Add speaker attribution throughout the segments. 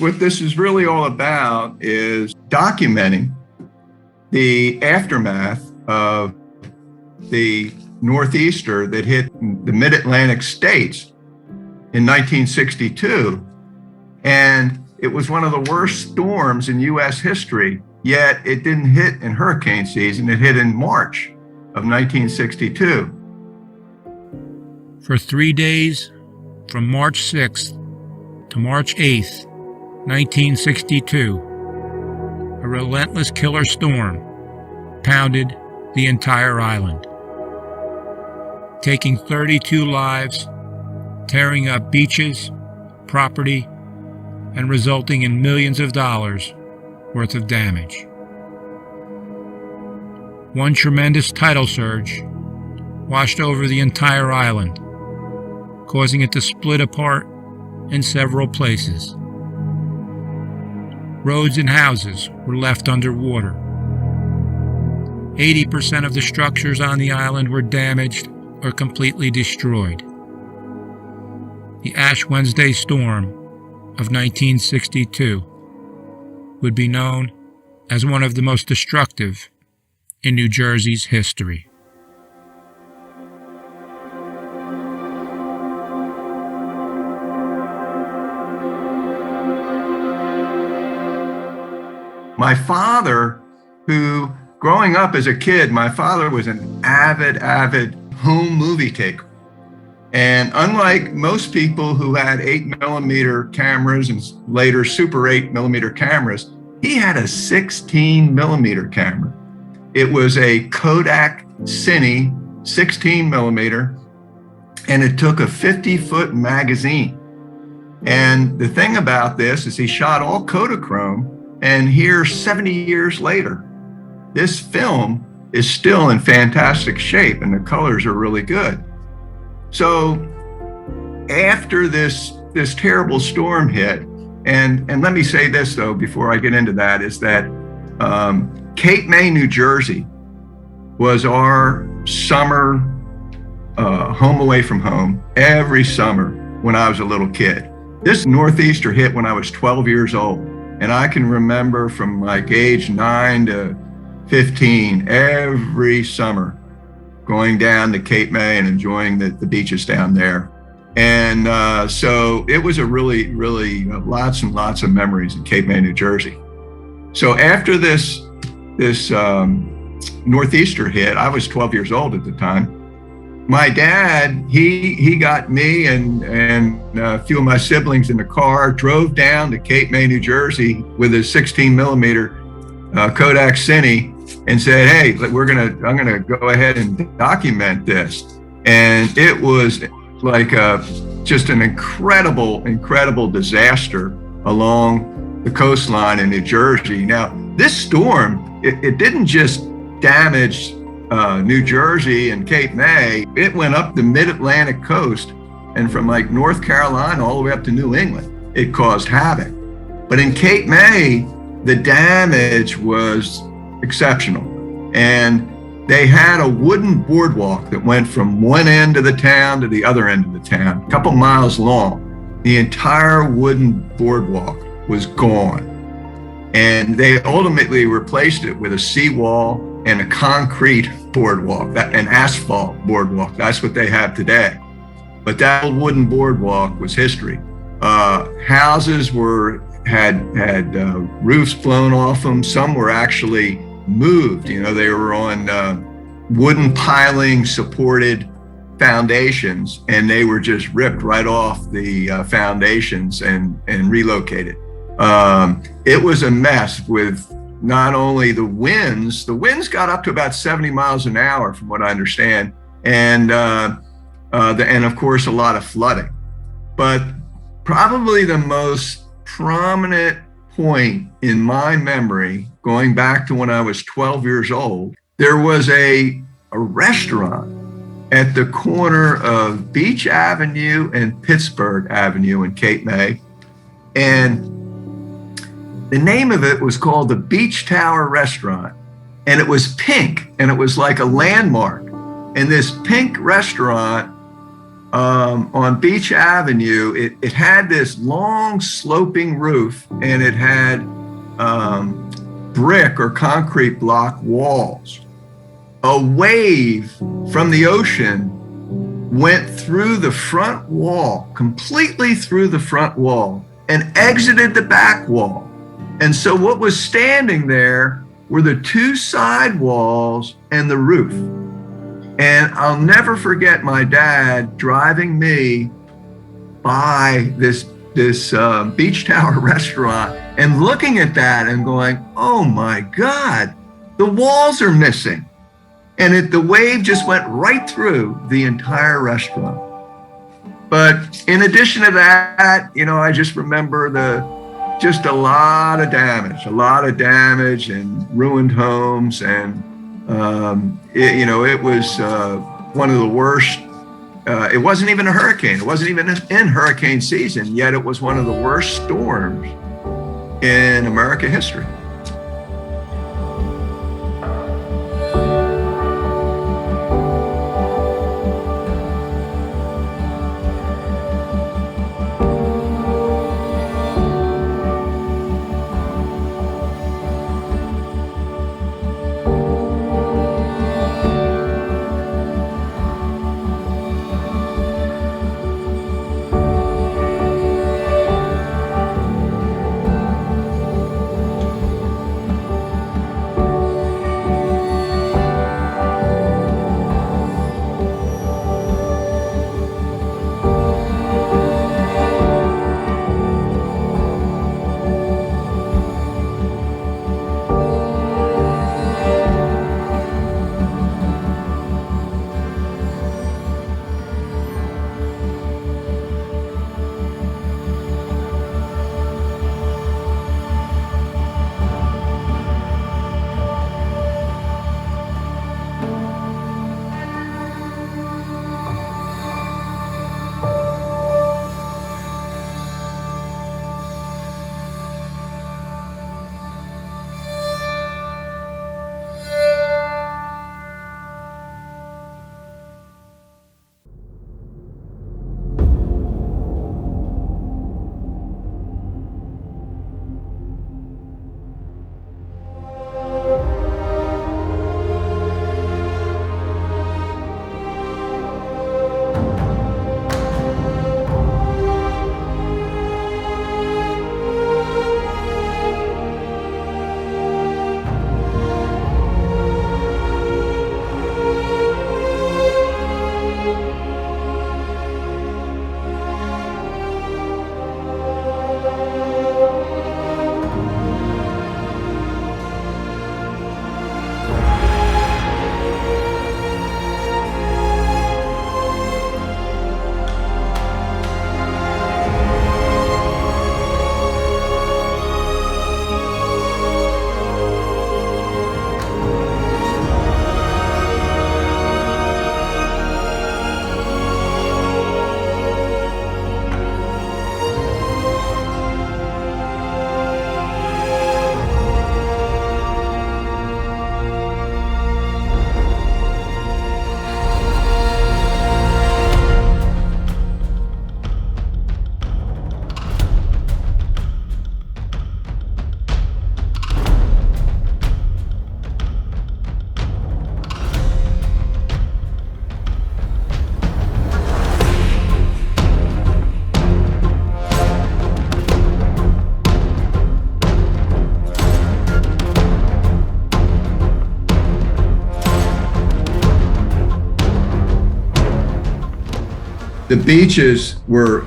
Speaker 1: what this is really all about is documenting the aftermath of the northeaster that hit the mid-Atlantic states in 1962. And it was one of the worst storms in U.S. history, yet it didn't hit in hurricane season. It hit in March of 1962.
Speaker 2: For 3 days, from March 6th to March 8th, 1962, a relentless killer storm pounded the entire island, taking 32 lives, tearing up beaches, property, and resulting in millions of dollars worth of damage. One tremendous tidal surge washed over the entire island, causing it to split apart in several places. Roads and houses were left underwater. 80% of the structures on the island were damaged or completely destroyed. The Ash Wednesday storm of 1962 would be known as one of the most destructive in New Jersey's history.
Speaker 1: My father, who growing up as a kid, my father was an avid home movie taker. And unlike most people who had 8mm cameras and later Super 8mm cameras, he had a 16mm camera. It was a Kodak Cine 16mm, and it took a 50-foot magazine. And the thing about this is he shot all Kodachrome, and here 70 years later, this film is still in fantastic shape and the colors are really good. So after this terrible storm hit, and let me say this though, before I get into that, is that Cape May, New Jersey was our summer home away from home every summer when I was a little kid. This northeaster hit when I was 12 years old. And I can remember from like age 9 to 15, every summer going down to Cape May and enjoying the beaches down there. And so it was a really lots and lots of memories in Cape May, New Jersey. So after this northeaster hit, I was 12 years old at the time. My dad, he got me and a few of my siblings in the car, drove down to Cape May, New Jersey with his 16mm Kodak Cine and said, "Hey, I'm gonna go ahead and document this." And it was like just an incredible disaster along the coastline in New Jersey. Now, this storm, it didn't just damage New Jersey and Cape May. It went up the mid-Atlantic coast, and from like North Carolina all the way up to New England, it caused havoc. But in Cape May, the damage was exceptional. And they had a wooden boardwalk that went from one end of the town to the other end of the town, a couple miles long. The entire wooden boardwalk was gone. And they ultimately replaced it with a seawall and a concrete boardwalk, an asphalt boardwalk. That's what they have today. But that old wooden boardwalk was history. Houses had roofs blown off them. Some were actually moved. They were on wooden piling supported foundations, and they were just ripped right off the foundations and relocated. It was a mess with not only the winds got up to about 70 miles an hour from what I understand, and of course a lot of flooding. But probably the most prominent point in my memory, going back to when I was 12 years old, there was a restaurant at the corner of Beach Avenue and Pittsburgh Avenue in Cape May. And the name of it was called the Beach Tower Restaurant. And it was pink, and it was like a landmark. And this pink restaurant on Beach Avenue, it had this long sloping roof, and it had brick or concrete block walls. A wave from the ocean went through the front wall, completely through the front wall, and exited the back wall. And so what was standing there were the two side walls and the roof. And I'll never forget my dad driving me by this beach tower restaurant and looking at that and going, oh my God, the walls are missing. And the wave just went right through the entire restaurant. But in addition to that, I just remember just a lot of damage and ruined homes. And, it was one of the worst. It wasn't even a hurricane. It wasn't even in hurricane season, yet it was one of the worst storms in American history.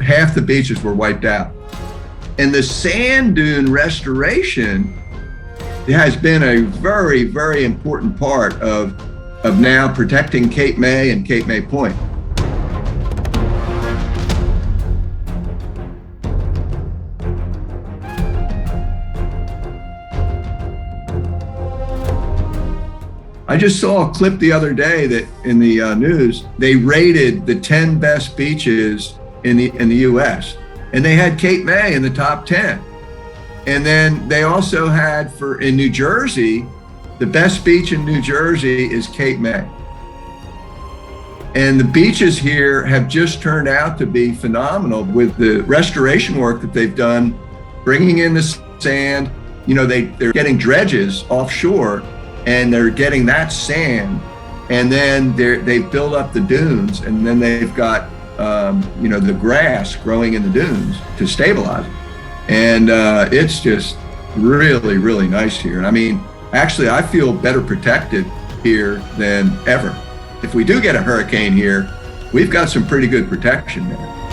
Speaker 1: Half the beaches were wiped out. And the sand dune restoration has been a very, very important part of now protecting Cape May and Cape May Point. I just saw a clip the other day that in the news, they rated the 10 best beaches in the U.S. and they had Cape May in the top 10. And then they also had in New Jersey, the best beach in New Jersey is Cape May. And the beaches here have just turned out to be phenomenal with the restoration work that they've done, bringing in the sand. You know, they're getting dredges offshore, and they're getting that sand, and then they build up the dunes, and then they've got you know, the grass growing in the dunes to stabilize it. And it's just really, really nice here. And I mean, actually, I feel better protected here than ever. If we do get a hurricane here, we've got some pretty good protection there.